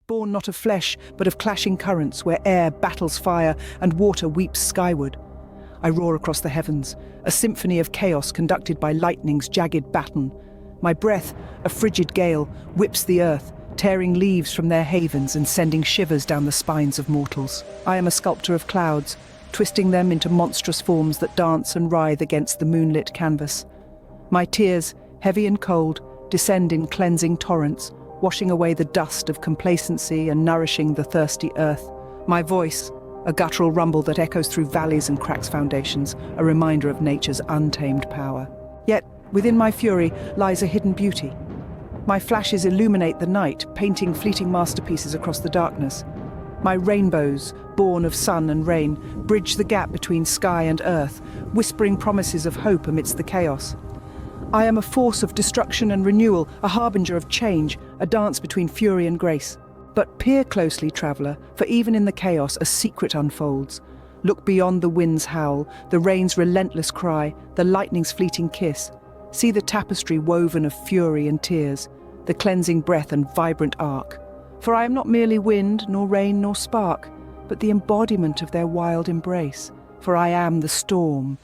born not of flesh, but of clashing currents where air battles fire and water weeps skyward. I roar across the heavens, a symphony of chaos conducted by lightning's jagged baton. My breath, a frigid gale, whips the earth, tearing leaves from their havens and sending shivers down the spines of mortals. I am a sculptor of clouds, twisting them into monstrous forms that dance and writhe against the moonlit canvas. My tears, heavy and cold, descend in cleansing torrents, washing away the dust of complacency and nourishing the thirsty earth. My voice, a guttural rumble that echoes through valleys and cracks foundations, a reminder of nature's untamed power. Yet, within my fury lies a hidden beauty. My flashes illuminate the night, painting fleeting masterpieces across the darkness. My rainbows, born of sun and rain, bridge the gap between sky and earth, whispering promises of hope amidst the chaos. I am a force of destruction and renewal, a harbinger of change, a dance between fury and grace. But peer closely, traveller, for even in the chaos a secret unfolds. Look beyond the wind's howl, the rain's relentless cry, the lightning's fleeting kiss. See the tapestry woven of fury and tears, the cleansing breath and vibrant arc. For I am not merely wind, nor rain, nor spark, but the embodiment of their wild embrace. For I am the storm,